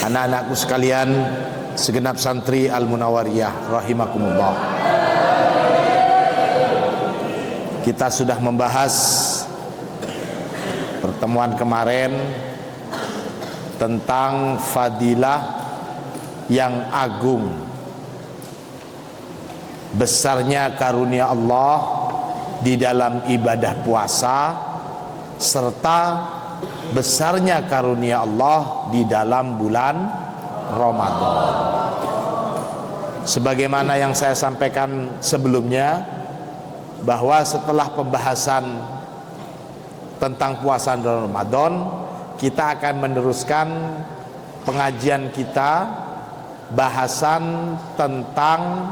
Anak-anakku sekalian, segenap santri Al-Munawwariyah rahimakumullah. Kita sudah membahas pertemuan kemarin tentang fadilah yang agung, besarnya karunia Allah di dalam ibadah puasa, serta besarnya karunia Allah di dalam bulan Ramadan. Sebagaimana yang saya sampaikan sebelumnya, bahwa setelah pembahasan tentang puasa dan Ramadan, kita akan meneruskan pengajian kita, bahasan tentang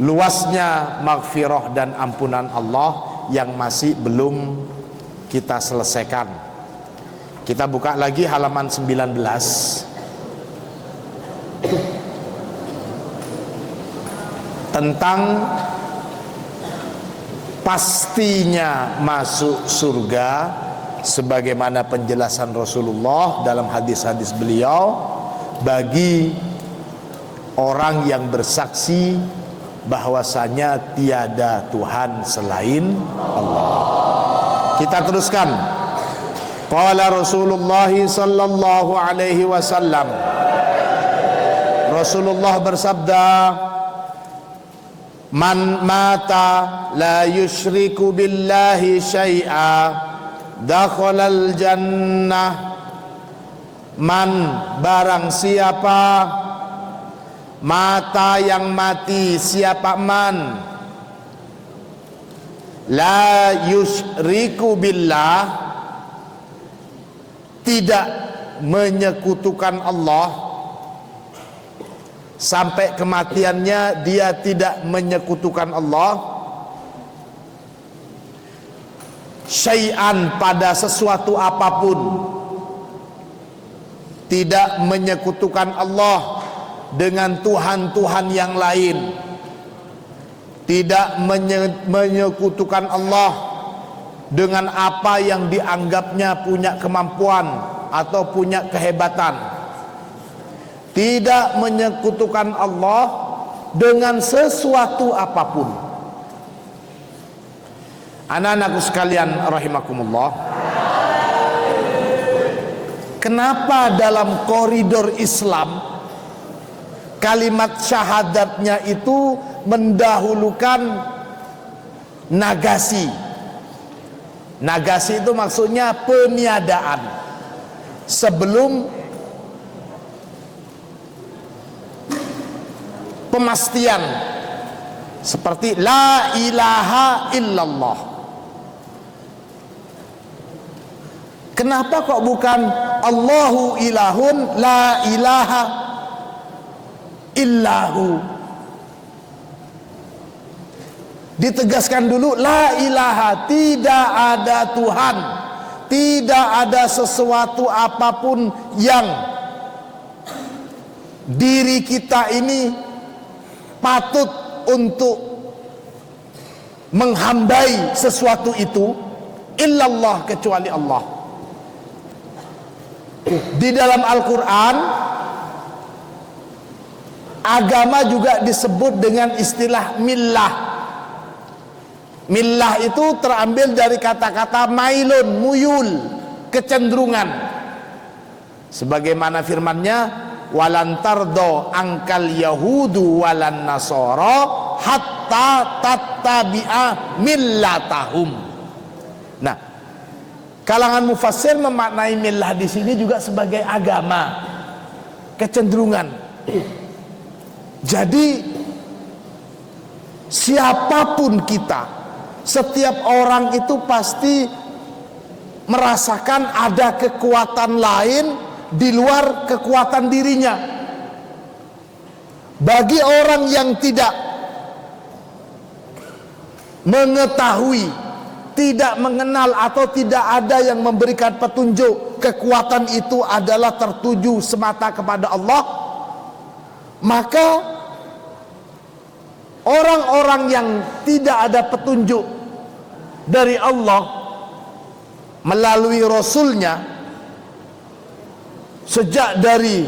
luasnya maghfirah dan ampunan Allah yang masih belum kita selesaikan. Kita buka lagi halaman 19. Tentang pastinya masuk surga, sebagaimana penjelasan Rasulullah dalam hadis-hadis beliau, bagi orang yang bersaksi bahwasanya tiada Tuhan selain Allah. Kita teruskan. Qala Rasulullah sallallahu alaihi wasallam, Rasulullah bersabda, man mata la yusyriku billahi syai'a dakhalal jannah. Man, barang siapa mata yang mati, siapa man la yusyriku billah, tidak menyekutukan Allah, sampai kematiannya dia tidak menyekutukan Allah, syai'an, pada sesuatu apapun, tidak menyekutukan Allah dengan Tuhan-Tuhan yang lain, tidak menyekutukan Allah dengan apa yang dianggapnya punya kemampuan atau punya kehebatan, tidak menyekutukan Allah dengan sesuatu apapun. Anak-anakku sekalian rahimakumullah, kenapa dalam koridor Islam kalimat syahadatnya itu mendahulukan nagasi? Nagasi itu maksudnya peniadaan sebelum pemastian, seperti la ilaha illallah. Kenapa kok bukan Allahu ilahun la ilaha illahu? Ditegaskan dulu la ilaha, tidak ada Tuhan, tidak ada sesuatu apapun yang diri kita ini patut untuk menghambai sesuatu itu, illallah, kecuali Allah. Di dalam Al-Quran, agama juga disebut dengan istilah millah. Millah itu terambil dari kata-kata mailun, muyul, kecenderungan. Sebagaimana firman-Nya, walan tardo angkal yahudu walan nasara hatta tattabi'a millatahum. Nah, kalangan mufassir memaknai millah di sini juga sebagai agama, kecenderungan. Jadi siapapun kita, setiap orang itu pasti merasakan ada kekuatan lain di luar kekuatan dirinya. Bagi orang yang tidak mengetahui, tidak mengenal, atau tidak ada yang memberikan petunjuk kekuatan itu adalah tertuju semata kepada Allah, maka orang-orang yang tidak ada petunjuk dari Allah melalui Rasulnya sejak dari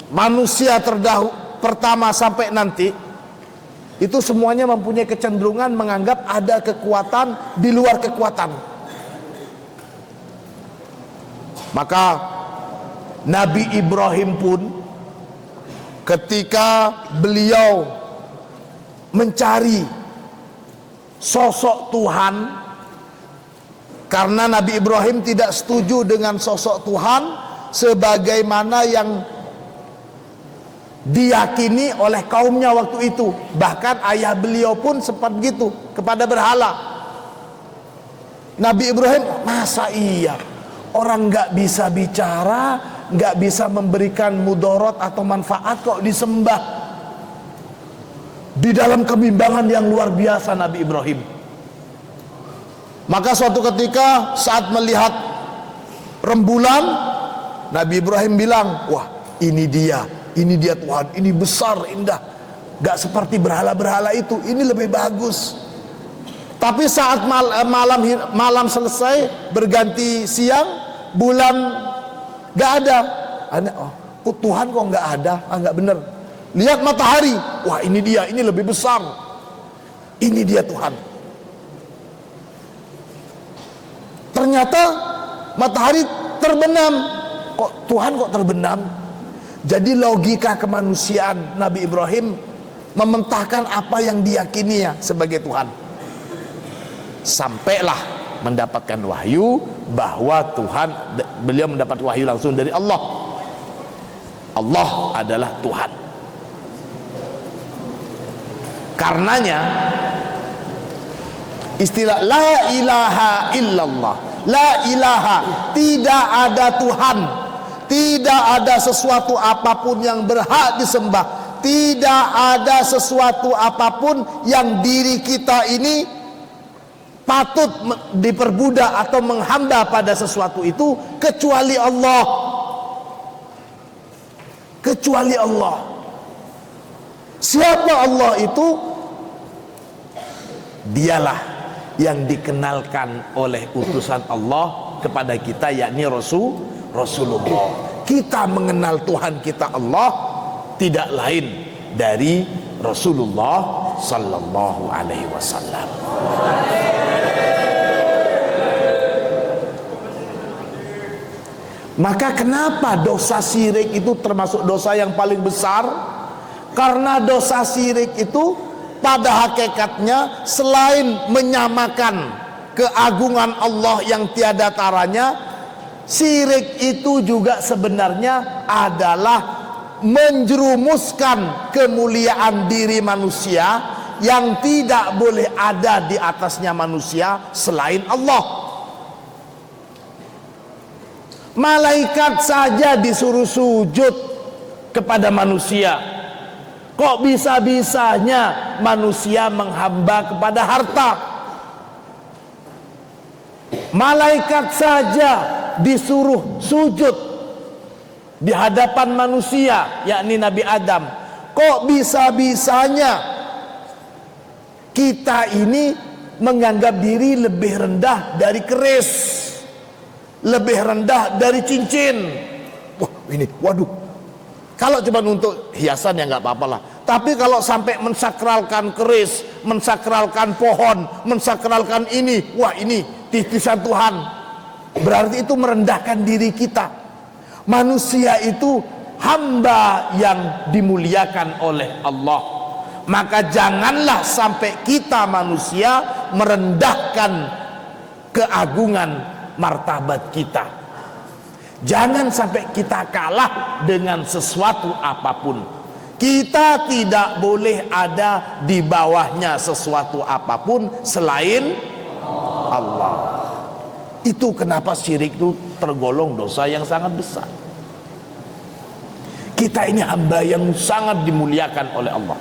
manusia pertama sampai nanti, itu semuanya mempunyai kecenderungan menganggap ada kekuatan di luar kekuatan. Maka Nabi Ibrahim pun ketika beliau mencari sosok Tuhan, karena Nabi Ibrahim tidak setuju dengan sosok Tuhan sebagaimana yang diyakini oleh kaumnya waktu itu. Bahkan ayah beliau pun sempat gitu kepada berhala. Nabi Ibrahim, masa iya orang nggak bisa bicara, nggak bisa memberikan mudarat atau manfaat kok disembah? Di dalam kebimbangan yang luar biasa Nabi Ibrahim. Maka suatu ketika saat melihat rembulan, Nabi Ibrahim bilang, wah ini dia Tuhan, ini besar, indah, gak seperti berhala-berhala itu, ini lebih bagus. Tapi saat malam selesai, berganti siang, bulan gak ada. Oh, Tuhan kok gak ada? Gak bener. Lihat matahari, wah ini dia, ini lebih besar, ini dia Tuhan. Ternyata matahari terbenam. Tuhan kok terbenam? Jadi logika kemanusiaan Nabi Ibrahim mementahkan apa yang diyakininya sebagai Tuhan. Sampailah mendapatkan wahyu bahwa beliau mendapat wahyu langsung dari Allah. Allah adalah Tuhan. Karenanya istilah la ilaha illallah, la ilaha, tidak ada Tuhan, tidak ada sesuatu apapun yang berhak disembah, tidak ada sesuatu apapun yang diri kita ini patut diperbudak atau menghamba pada sesuatu itu kecuali Allah. Kecuali Allah. Siapa Allah itu? Dialah yang dikenalkan oleh utusan Allah kepada kita, yakni Rasulullah. Kita mengenal Tuhan kita Allah tidak lain dari Rasulullah sallallahu alaihi wasallam. Maka kenapa dosa syirik itu termasuk dosa yang paling besar? Karena dosa syirik itu pada hakikatnya selain menyamakan keagungan Allah yang tiada taranya, syirik itu juga sebenarnya adalah menjerumuskan kemuliaan diri manusia yang tidak boleh ada di atasnya manusia selain Allah. Malaikat saja disuruh sujud kepada manusia. Kok bisa-bisanya manusia menghamba kepada harta? Malaikat saja disuruh sujud di hadapan manusia, yakni Nabi Adam. Kok bisa-bisanya kita ini menganggap diri lebih rendah dari keris, lebih rendah dari cincin? Wah ini, waduh, kalau cuma untuk hiasan ya nggak apa-apa lah. Tapi kalau sampai mensakralkan keris, mensakralkan pohon, mensakralkan ini, wah ini titisan Tuhan. Berarti itu merendahkan diri kita. Manusia itu hamba yang dimuliakan oleh Allah. Maka janganlah sampai kita manusia merendahkan keagungan martabat kita. Jangan sampai kita kalah dengan sesuatu apapun. Kita tidak boleh ada di bawahnya sesuatu apapun selain Allah. Itu kenapa syirik itu tergolong dosa yang sangat besar. Kita ini hamba yang sangat dimuliakan oleh Allah.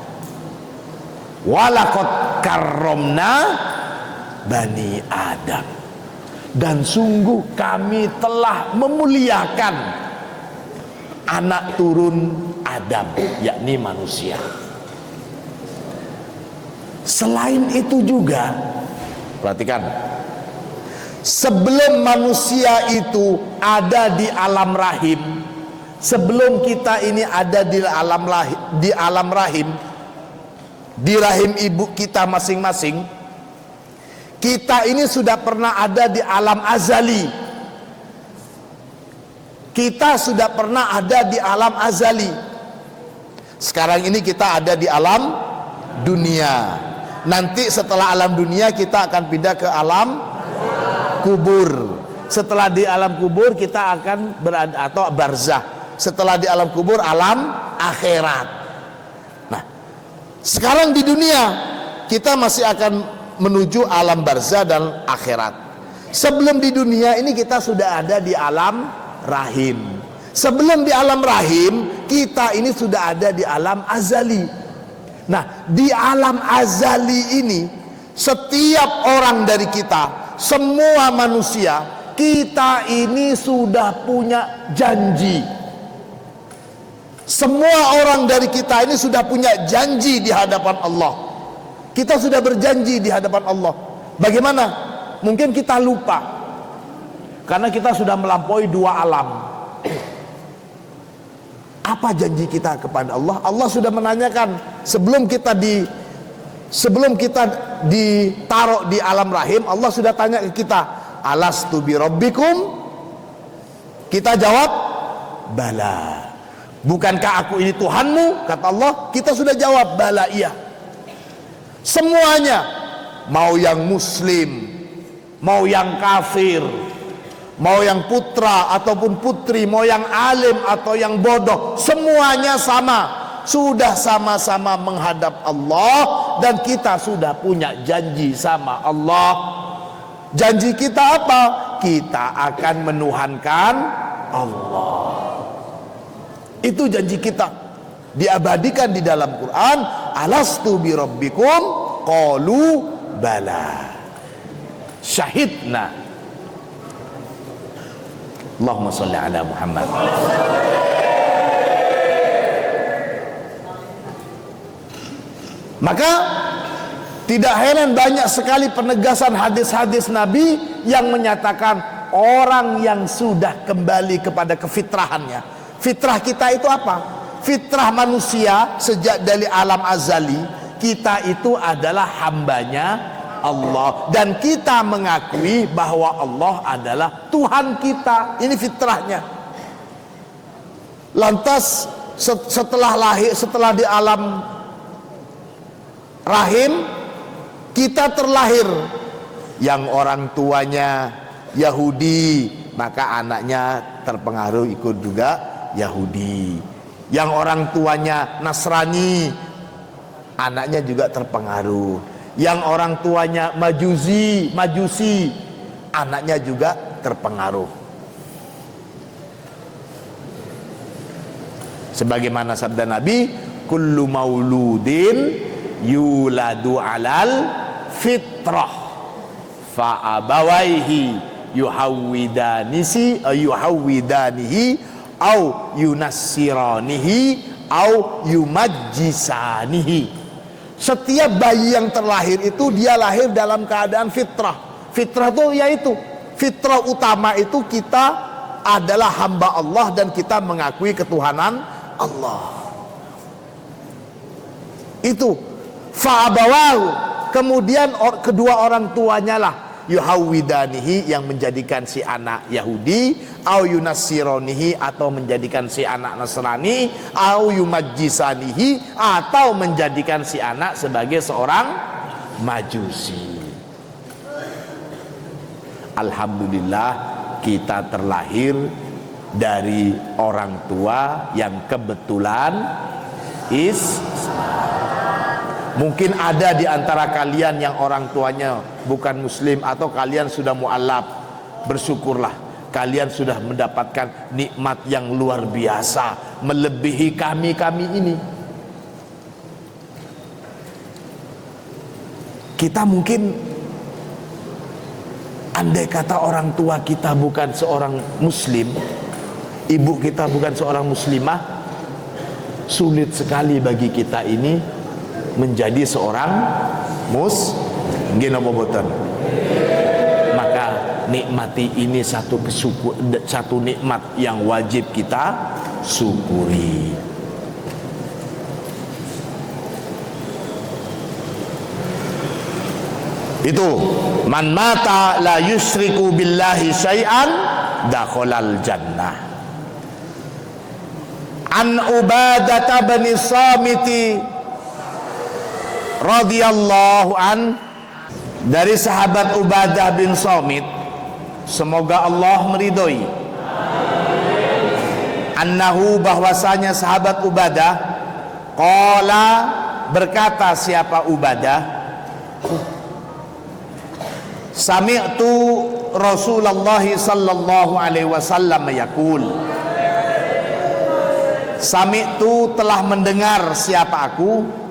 Walaqad karramna bani Adam. Dan sungguh kami telah memuliakan anak turun Adam, yakni manusia. Selain itu juga, perhatikan, Sebelum manusia itu ada di alam rahim, sebelum kita ini ada di alam rahim, di rahim ibu kita masing-masing, kita ini sudah pernah ada di alam azali. Kita sudah pernah ada di alam azali. Sekarang ini kita ada di alam dunia. Nanti setelah alam dunia kita akan pindah ke alam kubur. Setelah di alam kubur kita akan berada atau barzah. Setelah di alam kubur alam akhirat. Nah, sekarang di dunia kita masih akan menuju alam barzah dan akhirat. Sebelum di dunia ini kita sudah ada di alam rahim. Sebelum di alam rahim kita ini sudah ada di alam azali. Nah, di alam azali ini setiap orang dari kita, semua manusia, kita ini sudah punya janji. Semua orang dari kita ini sudah punya janji di hadapan Allah. Kita sudah berjanji di hadapan Allah. Bagaimana? Mungkin kita lupa, karena kita sudah melampaui dua alam. Apa janji kita kepada Allah? Allah sudah menanyakan sebelum kita ditaruh di alam rahim. Allah sudah tanya ke kita, alastu bi rabbikum? Kita jawab, bala. Bukankah aku ini Tuhanmu? Kata Allah. Kita sudah jawab, bala, iya. Semuanya, mau yang muslim, mau yang kafir, mau yang putra ataupun putri, mau yang alim atau yang bodoh, semuanya sama. Sudah sama-sama menghadap Allah, dan kita sudah punya janji sama Allah. Janji kita apa? Kita akan menuhankan Allah. Itu janji kita, diabadikan di dalam Quran. Alastu bi rabbikum? Qalu bala syahidna. Allahumma sholli ala Muhammad. Maka tidak heran banyak sekali penegasan hadis-hadis Nabi yang menyatakan orang yang sudah kembali kepada kefitrahannya. Fitrah kita itu apa? Fitrah manusia sejak dari alam azali, kita itu adalah hambanya Allah, dan kita mengakui bahwa Allah adalah Tuhan kita. Ini fitrahnya. Lantas setelah lahir, setelah di alam rahim, kita terlahir. Yang orang tuanya Yahudi, maka anaknya terpengaruh ikut juga Yahudi. Yang orang tuanya Nasrani, anaknya juga terpengaruh. Yang orang tuanya Majusi, anaknya juga terpengaruh. Sebagaimana sabda Nabi, kullu mauludin yuladu alal fitrah fa abawaihi yuhawwidanihi au yunassiranihi au yumajjisanihi. Setiap bayi yang terlahir itu dia lahir dalam keadaan fitrah. Fitrah itu yaitu fitrah utama itu kita adalah hamba Allah dan kita mengakui ketuhanan Allah. Itu fa'abawahu, kemudian kedua orang tuanya lah yuhawwidanihi, yang menjadikan si anak Yahudi, au yunassironihi, atau menjadikan si anak Nasrani, au yumajjisanihi, atau menjadikan si anak sebagai seorang Majusi. Alhamdulillah kita terlahir dari orang tua yang kebetulan Islam. Mungkin ada di antara kalian yang orang tuanya bukan muslim, atau kalian sudah mu'alaf. Bersyukurlah, kalian sudah mendapatkan nikmat yang luar biasa, melebihi kami ini. Kita mungkin, andai kata orang tua kita bukan seorang muslim, ibu kita bukan seorang muslimah, sulit sekali bagi kita ini menjadi seorang maka nikmati ini satu nikmat yang wajib kita syukuri. Itu man mata la yusyriku billahi syai'an dakhalal jannah. An Ubadah bin Samit radhiyallahu an, dari sahabat Ubadah bin Samit, semoga Allah meridhoi, annahu, bahwasanya sahabat Ubadah, qala, berkata siapa Ubadah, sami'tu Rasulullah sallallahu alaihi wasallam yaqul, sami'tu, telah mendengar siapa aku,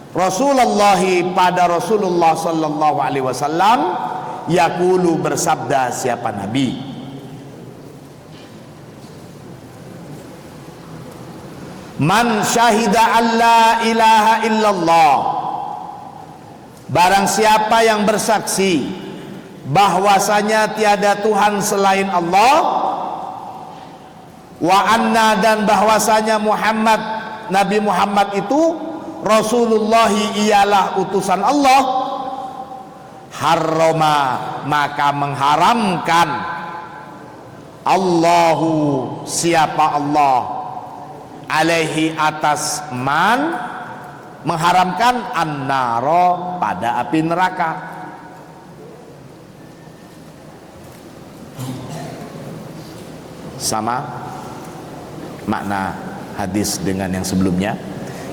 Rasulullah, pada Rasulullah sallallahu alaihi wasallam, yaqulu, bersabda siapa Nabi, man syahida alla ilaha illallah, barang siapa yang bersaksi bahwasanya tiada Tuhan selain Allah, wa anna, dan bahwasanya Muhammad, Nabi Muhammad itu Rasulullah, ialah utusan Allah, harrama, maka mengharamkan, Allahu, siapa Allah, alaihi, atas man, mengharamkan, an-nara, pada api neraka. Sama makna hadis dengan yang sebelumnya.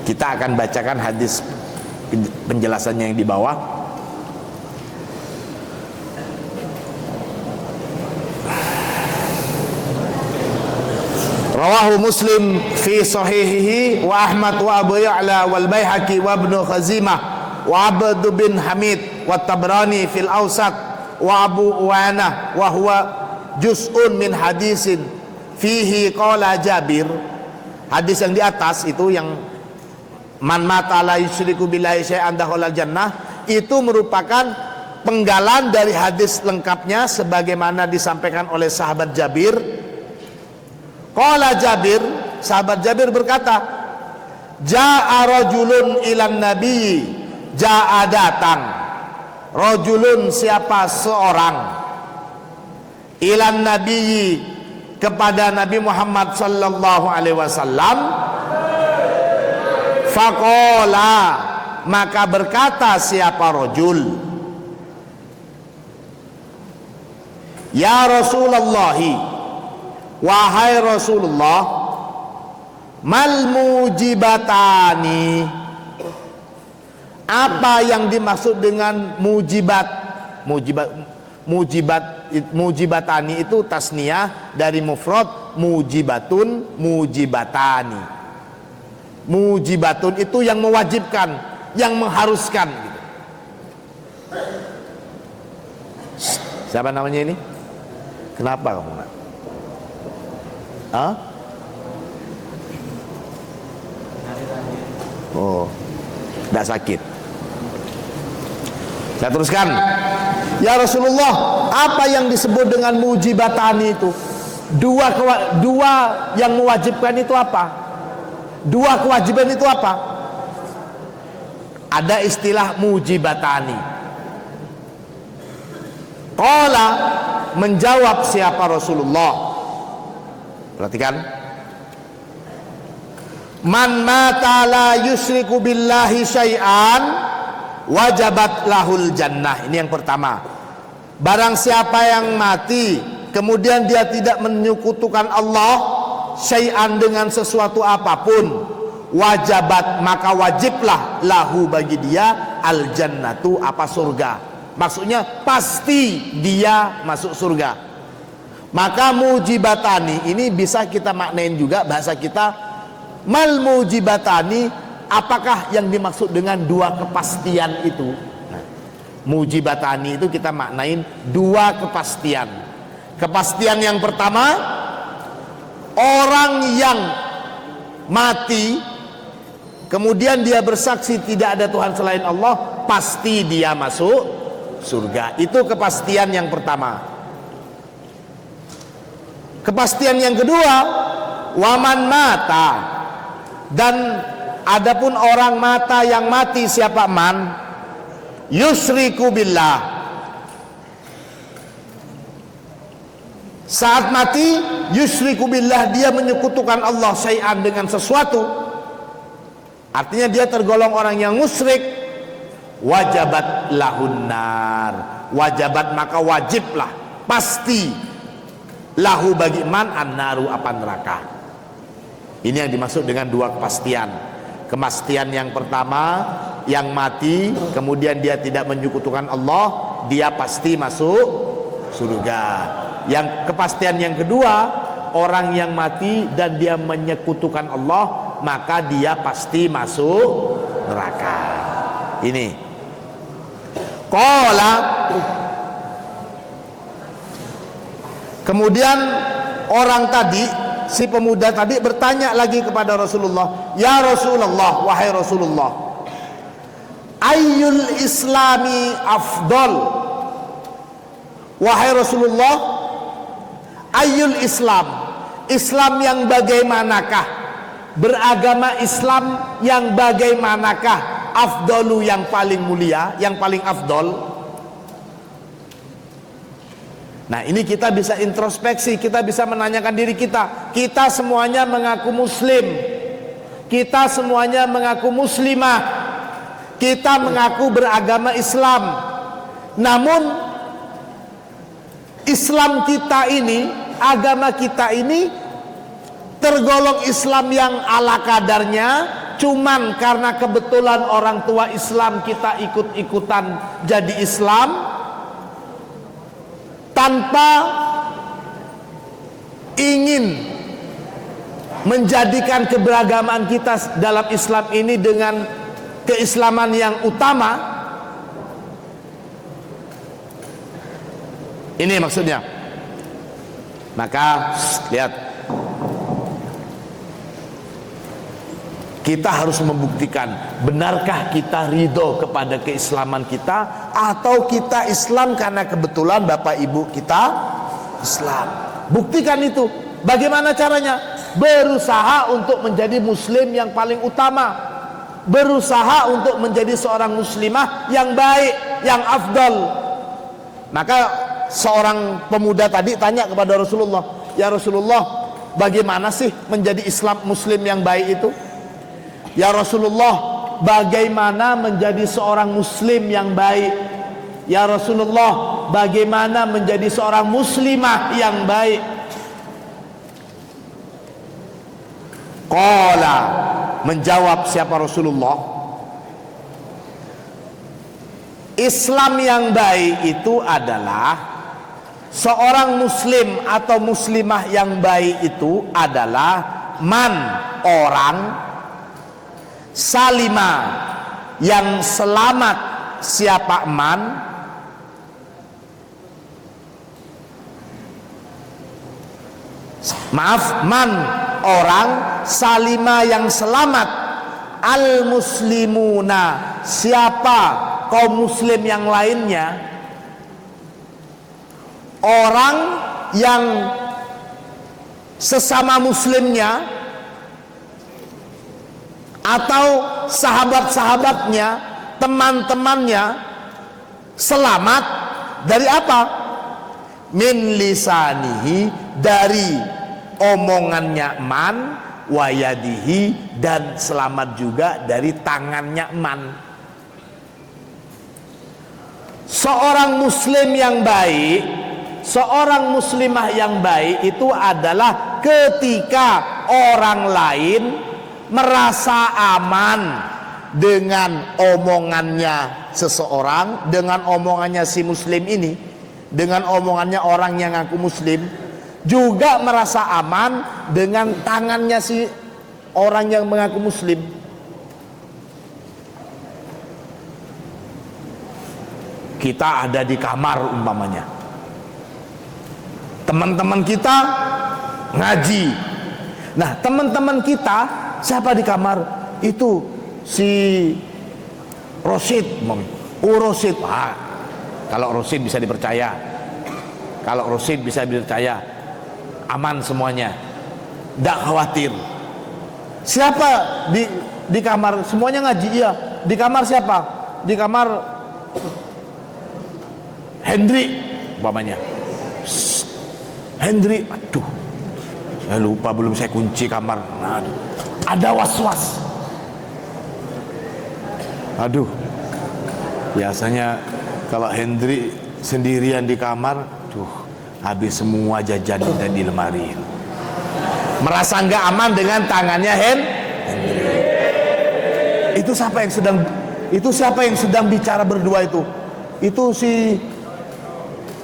Kita akan bacakan hadis penjelasannya yang di bawah. Rawahu Muslim fi sahihihi wa Ahmad wa Abu Ya'la wal Baihaqi wa Ibnu Khazimah wa Abd bin Hamid wa Tabrani fil Awsat wa Abu Uwanah wa huwa juz'un min hadisin fihi qala Jabir. Hadis yang di atas itu, yang man mata la yusyriku billahi syai'an dakhalal jannah, itu merupakan penggalan dari hadis lengkapnya sebagaimana disampaikan oleh sahabat Jabir. Qala Jabir, sahabat Jabir berkata, jaa rajulun ilan nabi, jaa, datang, rajulun, siapa seorang, ilan nabi, kepada Nabi Muhammad sallallahu alaihi wasallam, faqala, maka berkata siapa rajul, ya Rasulullah, wahai Rasulullah, mal mujibatani, apa yang dimaksud dengan mujibatani itu tasniyah dari mufrad mujibatun, mujibatani. Mujibatun itu yang mewajibkan, yang mengharuskan gitu. Siapa namanya ini? Kenapa kamu nak? Hah? Oh, tidak sakit. Saya teruskan. Ya Rasulullah, apa yang disebut dengan mujibatani itu? Dua yang mewajibkan itu apa? Dua kewajiban itu apa? Ada istilah mujibatani. Qala, menjawab siapa Rasulullah. Perhatikan. Man mata la yusyriku billahi syai'an wajabat lahul jannah. Ini yang pertama. Barang siapa yang mati kemudian dia tidak menyekutukan Allah syai'an, dengan sesuatu apapun, wajabat, maka wajiblah lahu, bagi dia, al jannatu, apa, surga. Maksudnya pasti dia masuk surga. Maka mujibatani ini bisa kita maknain juga bahasa kita, mal mujibatani, apakah yang dimaksud dengan dua kepastian itu? Nah, mujibatani itu kita maknain dua kepastian. Kepastian yang pertama, orang yang mati kemudian dia bersaksi tidak ada Tuhan selain Allah, pasti dia masuk surga. Itu kepastian yang pertama. Kepastian yang kedua, waman mata, dan adapun orang mata yang mati, siapa man, yusriku billah, saat mati yusriku billah, dia menyekutukan Allah syai'an dengan sesuatu, artinya dia tergolong orang yang musyrik, wajabat lahun nar, wajabat maka wajiblah, pasti, lahu bagi man an-naru, apa neraka. Ini yang dimaksud dengan dua kepastian. Kepastian yang pertama, yang mati kemudian dia tidak menyekutukan Allah, dia pasti masuk surga. Yang kepastian yang kedua, orang yang mati dan dia menyekutukan Allah, maka dia pasti masuk neraka. Ini qala, kemudian orang tadi, si pemuda tadi bertanya lagi kepada Rasulullah, ya Rasulullah, wahai Rasulullah, ayyul islami afdal, wahai Rasulullah, ayyul islam, Islam yang bagaimanakah, beragama Islam yang bagaimanakah, afdalu yang paling mulia, yang paling afdal. Nah, ini kita bisa introspeksi, kita bisa menanyakan diri kita. Kita semuanya mengaku muslim, kita semuanya mengaku muslimah, kita mengaku beragama Islam. Namun Islam kita ini, agama kita ini tergolong Islam yang ala kadarnya, cuman karena kebetulan orang tua Islam kita ikut-ikutan jadi Islam, tanpa ingin menjadikan keberagaman kita dalam Islam ini dengan keislaman yang utama. Ini maksudnya. Maka lihat, kita harus membuktikan, benarkah kita ridho kepada keislaman kita, atau kita Islam karena kebetulan bapak ibu kita Islam. Buktikan itu. Bagaimana caranya? Berusaha untuk menjadi muslim yang paling utama, berusaha untuk menjadi seorang muslimah yang baik, yang afdal. Maka seorang pemuda tadi tanya kepada Rasulullah, ya Rasulullah, bagaimana sih menjadi Islam muslim yang baik itu? Ya Rasulullah, bagaimana menjadi seorang muslim yang baik? Ya Rasulullah, bagaimana menjadi seorang muslimah yang baik? Qala, menjawab siapa Rasulullah, Islam yang baik itu adalah seorang muslim atau muslimah yang baik itu adalah man, orang, salima, yang selamat, siapa man, maaf, man, orang, salima yang selamat, al muslimuna, siapa kaum muslim yang lainnya, orang yang sesama muslimnya atau sahabat-sahabatnya, teman-temannya selamat dari apa? Min lisanihi, dari omongannya man, wayadihi, dan selamat juga dari tangannya man. Seorang muslim yang baik, seorang muslimah yang baik itu adalah ketika orang lain merasa aman dengan omongannya seseorang, dengan omongannya si muslim ini, dengan omongannya orang yang ngaku muslim, juga merasa aman dengan tangannya si orang yang mengaku muslim. Kita ada di kamar umpamanya, teman-teman kita ngaji. Nah, teman-teman kita siapa di kamar? Itu si Rosid, Rosid. Kalau Rosid bisa dipercaya, kalau Rosid bisa dipercaya. aman semuanya, tidak khawatir. Siapa di kamar? Semuanya ngaji, iya. Di kamar siapa? Di kamar Hendri umpamanya. Hendri, aduh, saya lupa belum saya kunci kamar. Aduh, ada was-was. Aduh, biasanya kalau Hendri sendirian di kamar, tuh habis semua jajan dan di lemari. Merasa nggak aman dengan tangannya Hendri. Itu siapa yang sedang bicara berdua itu? Itu si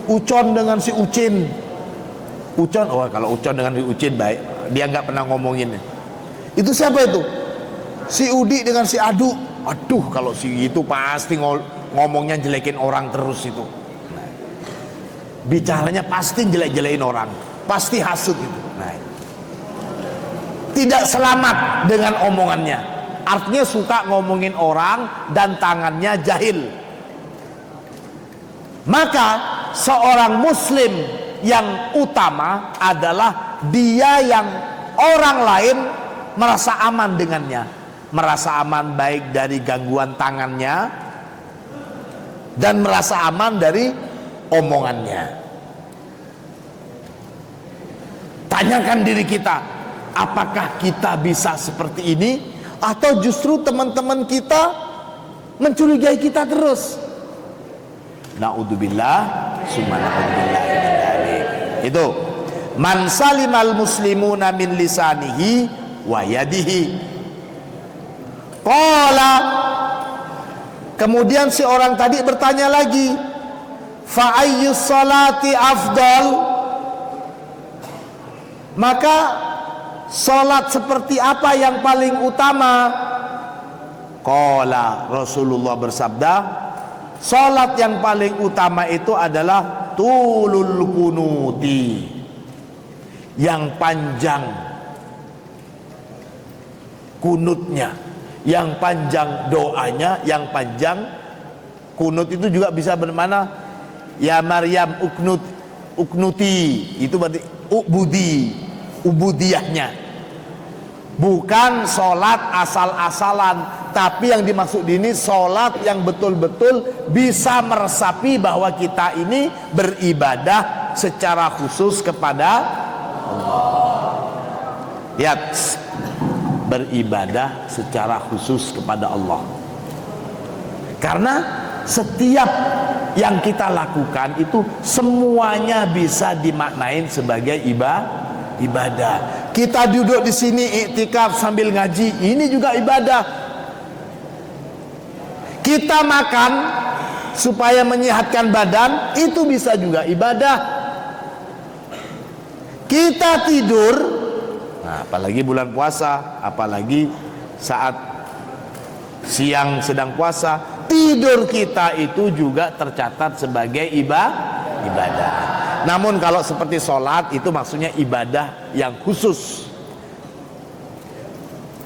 Ucon dengan si Ucin. Ucon, oh kalau Ucon dengan si Ucin baik, dia nggak pernah ngomongin. Itu siapa itu? Si Udi dengan si Adu. Aduh, kalau si itu pasti ngomongnya jelekin orang terus itu. Nah, bicaranya pasti jelek-jelekin orang, pasti hasut itu. Nah, tidak selamat dengan omongannya. Artinya suka ngomongin orang dan tangannya jahil. Maka seorang muslim yang utama adalah dia yang orang lain merasa aman dengannya, merasa aman baik dari gangguan tangannya dan merasa aman dari omongannya. Tanyakan diri kita, apakah kita bisa seperti ini, atau justru teman-teman kita mencurigai kita terus? Na'udzubillah, summa na'udzubillah min dzalik. Itu man salimal muslimuna min lisanihi wa yadihi. Qala, kemudian si orang tadi bertanya lagi, fa ayyus salati afdal? Maka salat seperti apa yang paling utama? Qala, Rasulullah bersabda, salat yang paling utama itu adalah tulul kunuti, yang panjang kunutnya, yang panjang doanya, yang panjang. Kunut itu juga bisa bermakna ya Maryam uknuti, itu berarti ubudiyahnya, bukan sholat asal-asalan, tapi yang dimaksud ini sholat yang betul-betul bisa meresapi bahwa kita ini beribadah secara khusus kepada Allah. Lihat, beribadah secara khusus kepada Allah, karena setiap yang kita lakukan itu semuanya bisa dimaknain sebagai ibadah. Kita duduk di sini iktikaf sambil ngaji, ini juga ibadah. Kita makan supaya menyehatkan badan, itu bisa juga ibadah. Kita tidur, nah, apalagi bulan puasa, apalagi saat siang sedang puasa, tidur kita itu juga tercatat sebagai ibadah. Namun kalau seperti sholat, itu maksudnya ibadah yang khusus.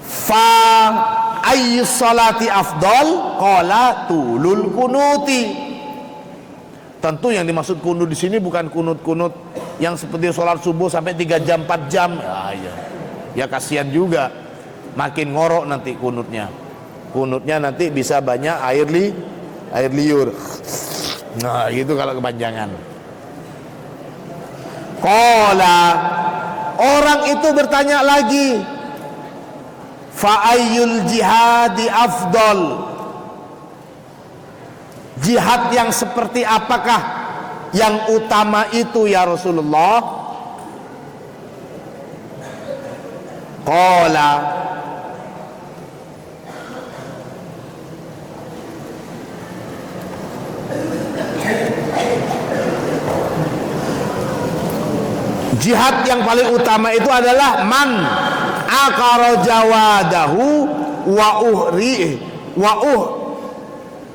Fa ayyus sholati afdal? Qala tulul kunuti. Tentu yang dimaksud kunut di sini bukan kunut-kunut yang seperti sholat subuh sampai 3 jam 4 jam. Ya kasihan juga, makin ngorok nanti kunutnya. Kunutnya nanti bisa banyak air liur. Nah, gitu kalau kepanjangan. Qala, orang itu bertanya lagi, fa ayyul jihadi afdal? Jihad yang seperti apakah yang utama itu ya Rasulullah? Qala, jihad yang paling utama itu adalah man aqara jawadahu wa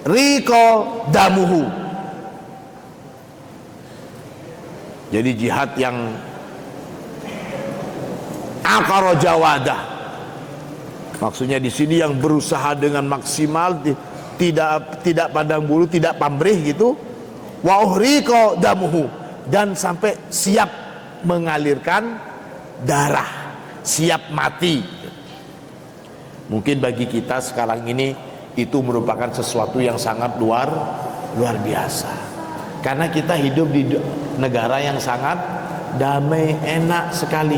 uhriqa damuhu. Jadi jihad yang aqara jawadah, maksudnya di sini yang berusaha dengan maksimal, tidak pandang bulu, tidak pamrih gitu. Wa uhriqa damuhu, dan sampai siap mengalirkan darah, siap mati. Mungkin bagi kita sekarang ini itu merupakan sesuatu yang sangat luar biasa, karena kita hidup di negara yang sangat damai, enak sekali.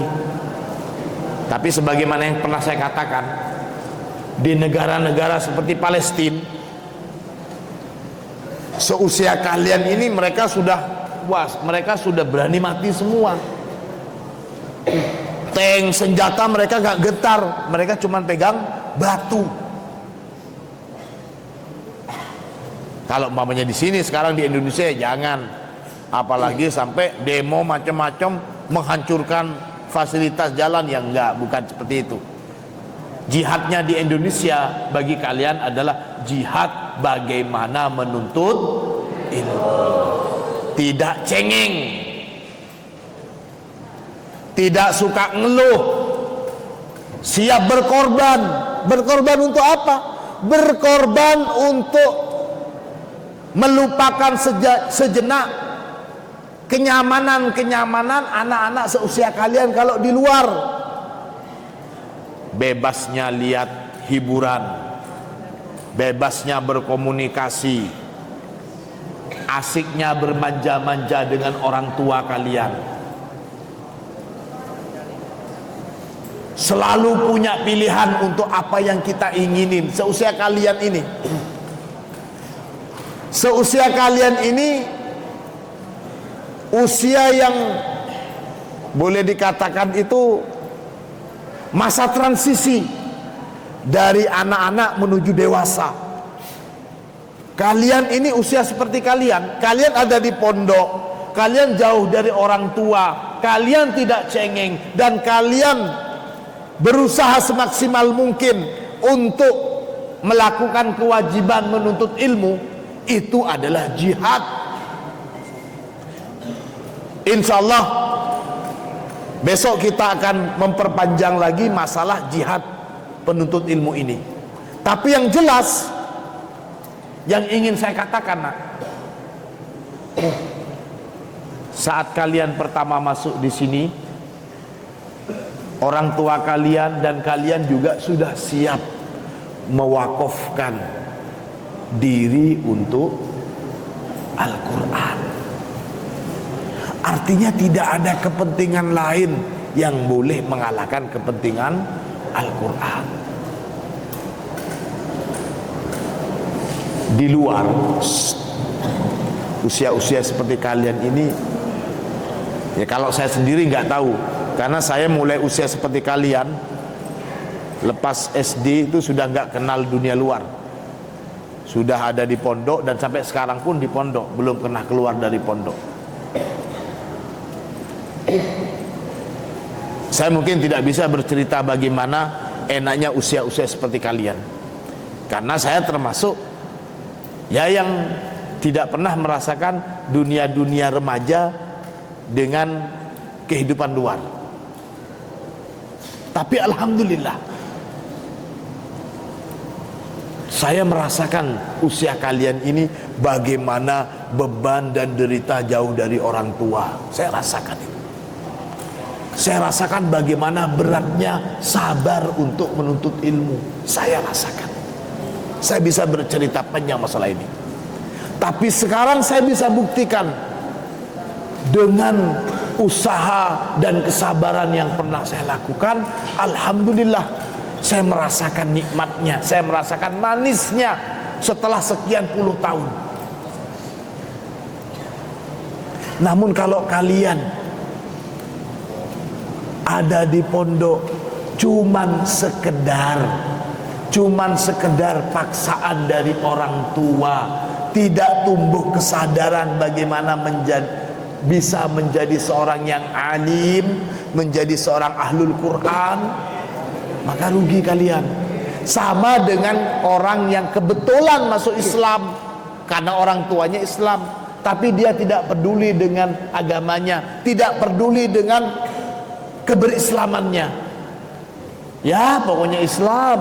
Tapi sebagaimana yang pernah saya katakan, di negara-negara seperti Palestina, seusia kalian ini mereka sudah berani mati semua. Tank, senjata mereka gak getar, mereka cuma pegang batu. Kalau umpamanya di sini sekarang di Indonesia jangan, apalagi sampai demo macam-macam menghancurkan fasilitas jalan, yang bukan seperti itu. Jihadnya di Indonesia bagi kalian adalah jihad bagaimana menuntut ilmu, tidak cengeng, tidak suka ngeluh, siap berkorban. Berkorban untuk apa? Berkorban untuk melupakan sejenak kenyamanan anak-anak seusia kalian kalau di luar. Bebasnya lihat hiburan, bebasnya berkomunikasi, asiknya bermanja-manja dengan orang tua kalian. Selalu punya pilihan untuk apa yang kita inginin seusia kalian ini. Seusia kalian ini usia yang boleh dikatakan itu masa transisi dari anak-anak menuju dewasa. Kalian ini usia seperti kalian ada di pondok, kalian jauh dari orang tua, kalian tidak cengeng, dan kalian berusaha semaksimal mungkin untuk melakukan kewajiban menuntut ilmu. Itu adalah jihad. Insya Allah besok kita akan memperpanjang lagi masalah jihad penuntut ilmu ini. Tapi yang jelas yang ingin saya katakan, saat kalian pertama masuk di sini, orang tua kalian dan kalian juga sudah siap mewakafkan diri untuk Al-Quran. Artinya tidak ada kepentingan lain yang boleh mengalahkan kepentingan Al-Quran. Di luar, usia-usia seperti kalian ini, ya kalau saya sendiri nggak tahu, karena saya mulai usia seperti kalian, lepas SD itu sudah nggak kenal dunia luar, sudah ada di pondok, dan sampai sekarang pun di pondok, belum pernah keluar dari pondok. Saya mungkin tidak bisa bercerita bagaimana enaknya usia-usia seperti kalian, karena saya termasuk ya yang tidak pernah merasakan dunia-dunia remaja dengan kehidupan luar. Tapi alhamdulillah saya merasakan usia kalian ini bagaimana beban dan derita jauh dari orang tua. Saya rasakan itu. Saya rasakan bagaimana beratnya sabar untuk menuntut ilmu. Saya rasakan. Saya bisa bercerita panjang masalah ini. Tapi sekarang saya bisa buktikan dengan usaha dan kesabaran yang pernah saya lakukan, alhamdulillah saya merasakan nikmatnya, saya merasakan manisnya setelah sekian puluh tahun. Namun kalau kalian ada di pondok cuman sekedar paksaan dari orang tua, tidak tumbuh kesadaran bagaimana bisa menjadi seorang yang alim, menjadi seorang ahlul Quran, maka rugi kalian. Sama dengan orang yang kebetulan masuk Islam karena orang tuanya Islam, tapi dia tidak peduli dengan agamanya, tidak peduli dengan keberislamannya. Ya pokoknya Islam,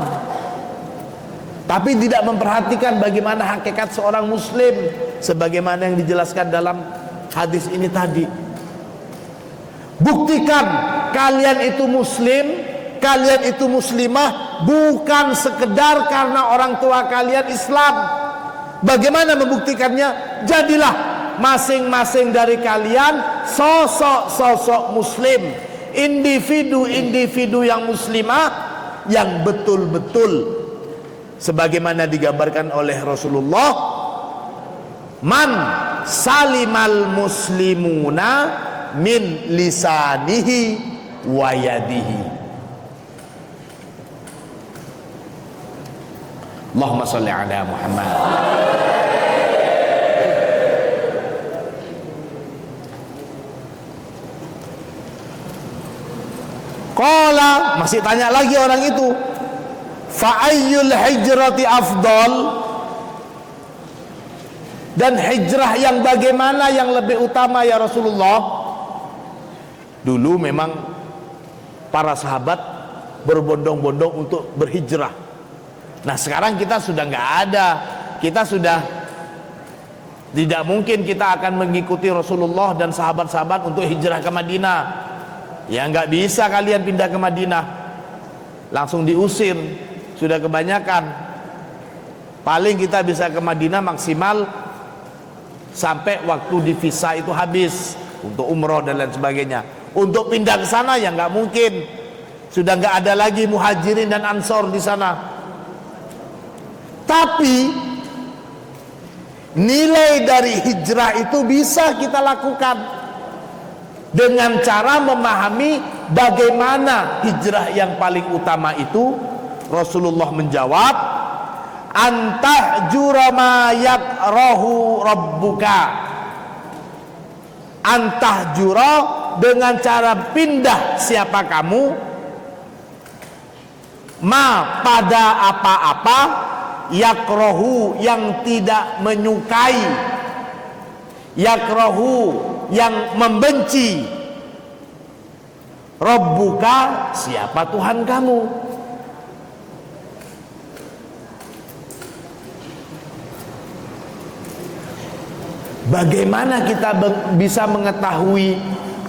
tapi tidak memperhatikan bagaimana hakikat seorang muslim, sebagaimana yang dijelaskan dalam hadis ini tadi. Buktikan kalian itu muslim, kalian itu muslimah bukan sekedar karena orang tua kalian Islam. Bagaimana membuktikannya? Jadilah masing-masing dari kalian sosok-sosok muslim, individu-individu yang muslimah yang betul-betul sebagaimana digambarkan oleh Rasulullah, man salimal muslimuna min lisanihi wa yadihi. Allahumma shalli ala Muhammad. Qala, masih tanya lagi orang itu, fa ayyul hijrati afdal, dan hijrah yang bagaimana yang lebih utama ya Rasulullah? Dulu memang para sahabat berbondong-bondong untuk berhijrah. Nah sekarang kita sudah nggak ada, kita sudah tidak mungkin kita akan mengikuti Rasulullah dan sahabat-sahabat untuk hijrah ke Madinah. Ya nggak bisa kalian pindah ke Madinah, langsung diusir, sudah kebanyakan. Paling kita bisa ke Madinah maksimal sampai waktu di visa itu habis untuk umroh dan lain sebagainya. Untuk pindah ke sana ya nggak mungkin, sudah nggak ada lagi muhajirin dan ansor di sana. Tapi nilai dari hijrah itu bisa kita lakukan dengan cara memahami bagaimana hijrah yang paling utama itu. Rasulullah menjawab, antahjura ma yakrahu rabbuka. Antahjura, dengan cara pindah siapa kamu, ma pada apa-apa, yakrohu yang tidak menyukai, yakrohu yang membenci, rabbuka siapa Tuhan kamu. Bagaimana kita bisa mengetahui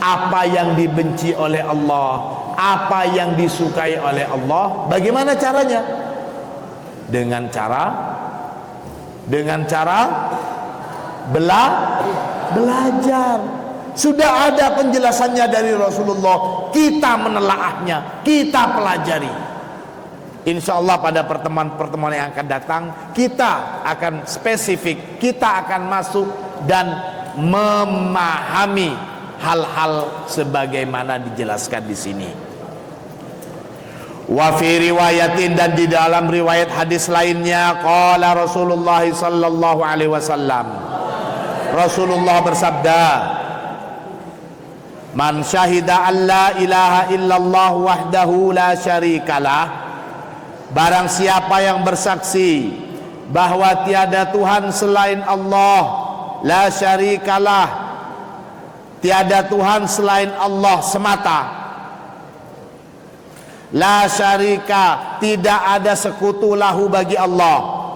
apa yang dibenci oleh Allah, apa yang disukai oleh Allah? Bagaimana caranya? Dengan cara belajar. Sudah ada penjelasannya dari Rasulullah, kita menelaahnya, kita pelajari. Insya Allah pada pertemuan-pertemuan yang akan datang kita akan spesifik, kita akan masuk dan memahami hal-hal sebagaimana dijelaskan di sini. Wa fi riwayatin, dan di dalam riwayat hadis lainnya, qala Rasulullah sallallahu alaihi wasallam, Rasulullah bersabda, man syahida an la ilaha illallah wahdahu la syarikalah, barang siapa yang bersaksi bahwa tiada Tuhan selain Allah, la syarikalah, tiada Tuhan selain Allah semata, la syarika, tidak ada sekutu lahu bagi Allah.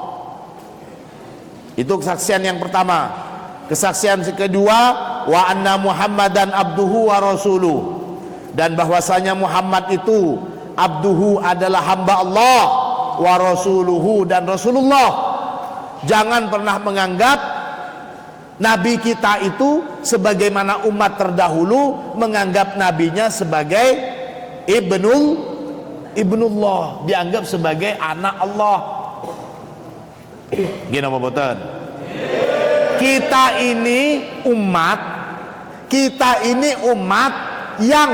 Itu kesaksian yang pertama. Kesaksian kedua, wa anna Muhammadan abduhu wa rasuluh, dan bahwasanya Muhammad itu abduhu adalah hamba Allah, wa rasuluhu dan Rasulullah. Jangan pernah menganggap Nabi kita itu sebagaimana umat terdahulu menganggap nabinya sebagai ibnullah, dianggap sebagai anak Allah. Gini apa betul? Kita ini umat yang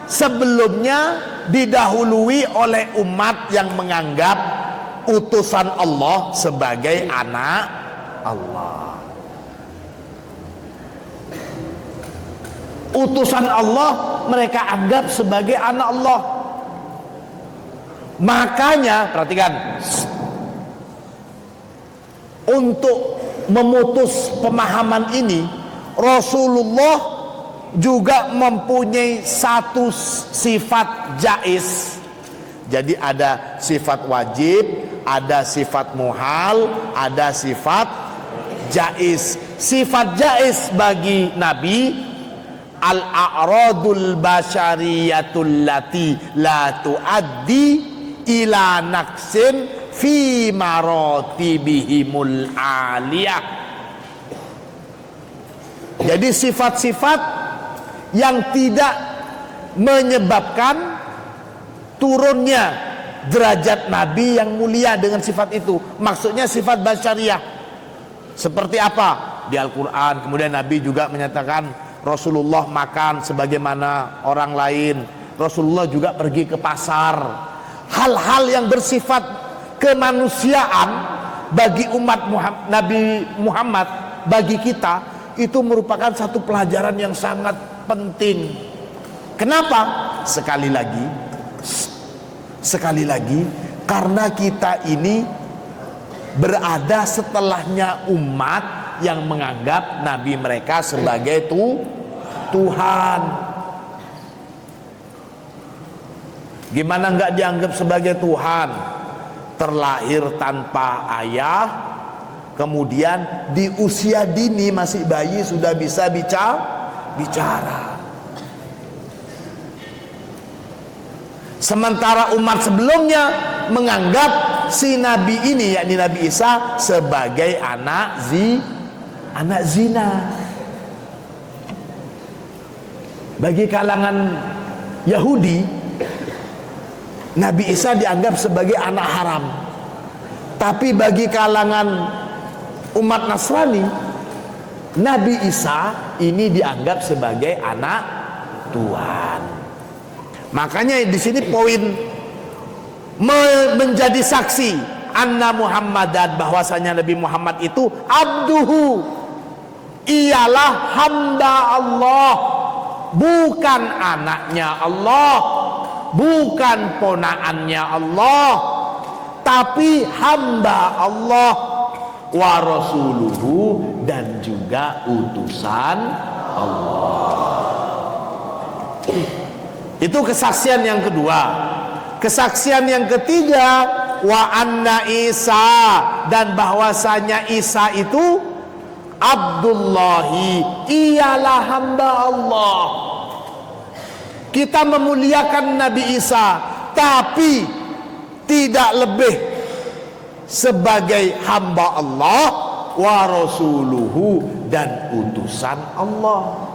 sebelumnya didahului oleh umat yang menganggap utusan Allah sebagai anak Allah. Utusan Allah mereka anggap sebagai anak Allah. Makanya perhatikan, untuk memutus pemahaman ini Rasulullah juga mempunyai satu sifat jaiz. Jadi ada sifat wajib, ada sifat muhal, ada sifat jaiz. Sifat jaiz bagi Nabi al-a'radul basyariyatul lati la tuaddi ila naqsin fi maratibihimul aliyah. Jadi sifat-sifat yang tidak menyebabkan turunnya derajat Nabi yang mulia dengan sifat itu. Maksudnya sifat basyariah. Seperti apa? Di Al-Quran kemudian Nabi juga menyatakan Rasulullah makan sebagaimana orang lain. Rasulullah juga pergi ke pasar. Hal-hal yang bersifat kemanusiaan bagi umat Nabi Muhammad, bagi kita, itu merupakan satu pelajaran yang sangat penting. Kenapa? Sekali lagi karena kita ini berada setelahnya umat yang menganggap Nabi mereka sebagai Tuhan. Gimana nggak dianggap sebagai Tuhan? Terlahir tanpa ayah, kemudian di usia dini masih bayi sudah bisa bicara. Sementara umat sebelumnya menganggap si Nabi ini, yakni Nabi Isa, sebagai anak zina. Bagi kalangan Yahudi, Nabi Isa dianggap sebagai anak haram. Tapi bagi kalangan umat Nasrani, Nabi Isa ini dianggap sebagai anak Tuhan. Makanya di sini poin menjadi saksi anna Muhammadan, bahwasanya Nabi Muhammad itu abduhu, ialah hamba Allah, bukan anaknya Allah, bukan ponaannya Allah, tapi hamba Allah, wa rasuluhu, dan juga utusan Allah. Itu kesaksian yang kedua. Kesaksian yang ketiga, wa anna Isa, dan bahwasanya Isa itu Abdullahi, ialah hamba Allah. Kita memuliakan Nabi Isa, tapi tidak lebih sebagai hamba Allah, wa rasuluhu, dan utusan Allah.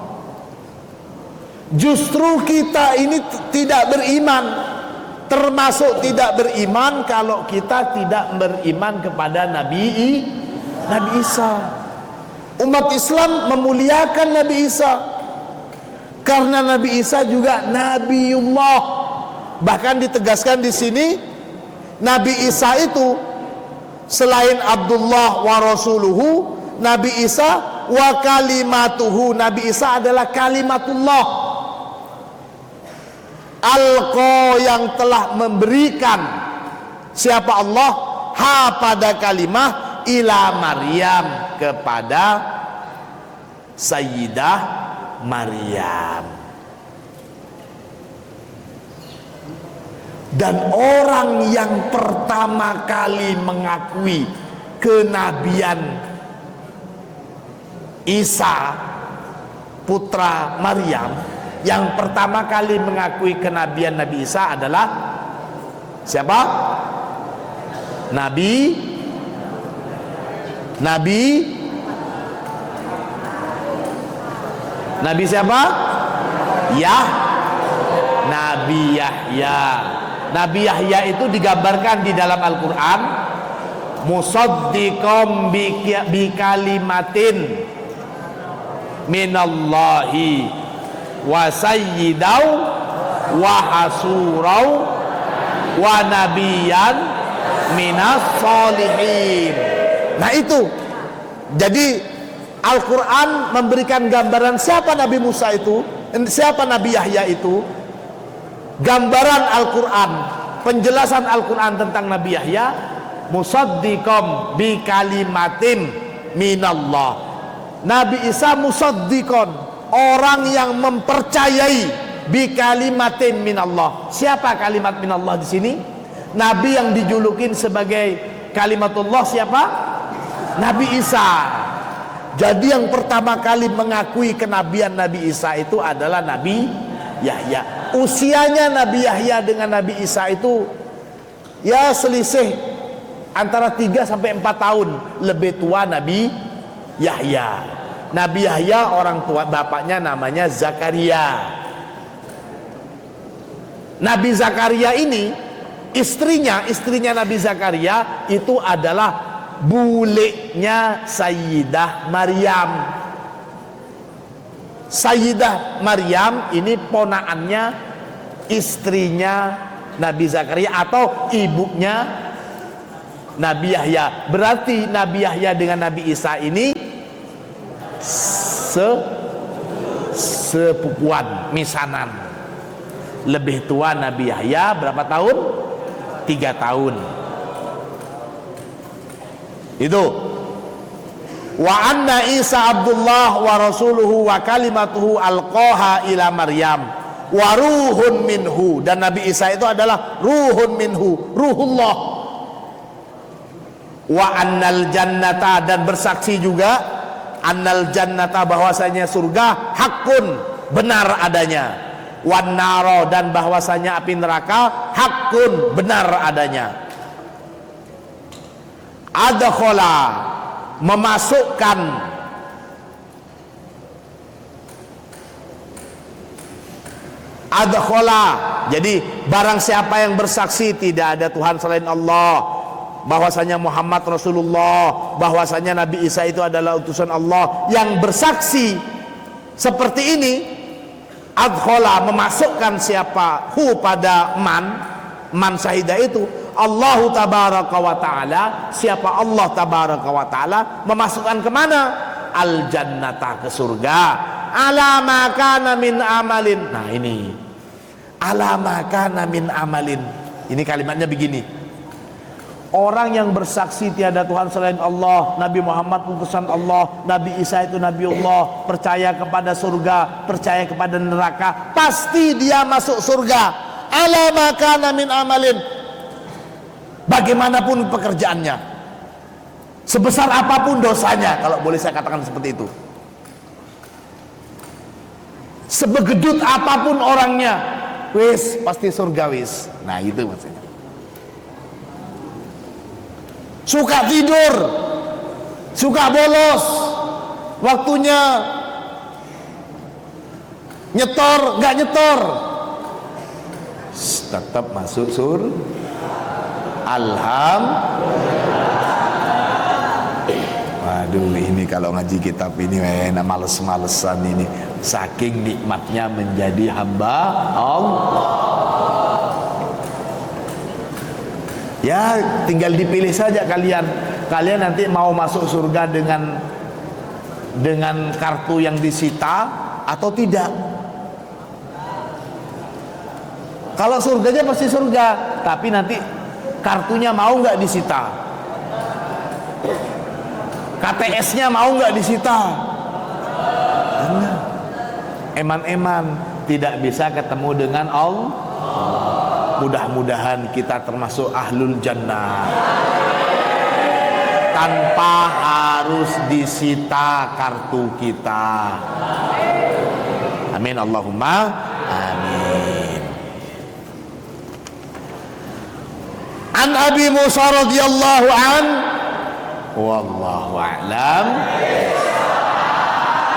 Justru kita ini tidak beriman, termasuk tidak beriman kalau kita tidak beriman kepada Nabi Isa. Umat Islam memuliakan Nabi Isa karena Nabi Isa juga Nabiullah. Bahkan ditegaskan di sini, Nabi Isa itu selain Abdullah wa rasuluhu, Nabi Isa wa kalimatuhu, Nabi Isa adalah kalimatullah. Alqa, yang telah memberikan siapa Allah, ha pada kalimah, ila Maryam, kepada Sayyidah Maryam. Dan orang yang pertama kali mengakui kenabian Isa putra Maryam, yang pertama kali mengakui kenabian Nabi Isa adalah siapa? Nabi siapa? Nabi Yahya. Nabi Yahya itu digambarkan di dalam Al-Quran musaddiqom bi kalimatin minallahi wa sayyidau wa hasurau wa nabiyan minas solihin. Nah itu, jadi Al-Quran memberikan gambaran siapa Nabi Musa itu, siapa Nabi Yahya itu. Gambaran Al-Quran, penjelasan Al-Quran tentang Nabi Yahya, musaddiqom bi kalimatin minallah. Nabi Isa musaddiqon, orang yang mempercayai bi kalimatin minallah. Siapa kalimat minallah di sini? Nabi yang dijulukin sebagai kalimatullah siapa? Nabi Isa. Jadi yang pertama kali mengakui kenabian Nabi Isa itu adalah Nabi Yahya. Usianya Nabi Yahya dengan Nabi Isa itu ya selisih antara 3 sampai 4 tahun lebih tua Nabi Yahya. Nabi Yahya orang tua bapaknya namanya Zakaria. Nabi Zakaria ini istrinya Nabi Zakaria itu adalah bulenya Sayyidah Maryam. Sayyidah Maryam ini ponaannya istrinya Nabi Zakaria atau ibunya Nabi Yahya. Berarti Nabi Yahya dengan Nabi Isa ini sepupuan, misanan. Lebih tua Nabi Yahya berapa tahun? 3 tahun. Itu. Wa anna Isa Abdullah wa rasuluhu wa kalimatuhu alqaha ila Maryam wa ruhun minhu, dan Nabi Isa itu adalah ruhun minhu, ruhullah. Wa annal jannata, dan bersaksi juga annal jannata bahwasanya surga hakun, benar adanya. Wan naro, dan bahwasanya api neraka hakun, benar adanya. Adkhala, memasukkan, adkhala, jadi barang siapa yang bersaksi tidak ada Tuhan selain Allah, bahwasanya Muhammad Rasulullah, bahwasanya Nabi Isa itu adalah utusan Allah, yang bersaksi seperti ini, adkhala, memasukkan siapa hu pada man syahidah itu, Allahu tabaraka wa ta'ala, siapa Allah tabaraka wa ta'ala memasukkan kemana? Al jannata, ke surga. Ala ma kana min amalin. Nah ini ala ma kana min amalin, ini kalimatnya begini: orang yang bersaksi tiada Tuhan selain Allah, Nabi Muhammad utusan Allah, Nabi Isa itu Nabi Allah, percaya kepada surga, percaya kepada neraka, pasti dia masuk surga. Ala ma kana min amalin, bagaimanapun pekerjaannya, sebesar apapun dosanya, kalau boleh saya katakan seperti itu, sebegedut apapun orangnya, wis pasti surga wis. Nah itu maksudnya. Suka tidur, suka bolos, waktunya nyetor nggak nyetor, tetap masuk surga. Waduh, ini kalau ngaji kitab ini enak, males-malesan ini, saking nikmatnya menjadi hamba Allah. Ya tinggal dipilih saja kalian nanti mau masuk surga dengan kartu yang disita atau tidak. Kalau surganya pasti surga, tapi nanti kartunya mau nggak disita, KTS-nya mau nggak disita. Eman-eman tidak bisa ketemu dengan Allah. Mudah-mudahan kita termasuk ahlul jannah tanpa harus disita kartu kita. Amin Allahumma amin. An Abi Musa radhiyallahu an, wallahu a'lam.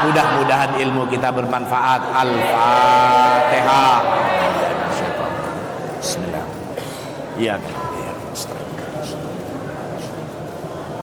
Mudah-mudahan ilmu kita bermanfaat. Al-Fatihah. Bismillah. Iya.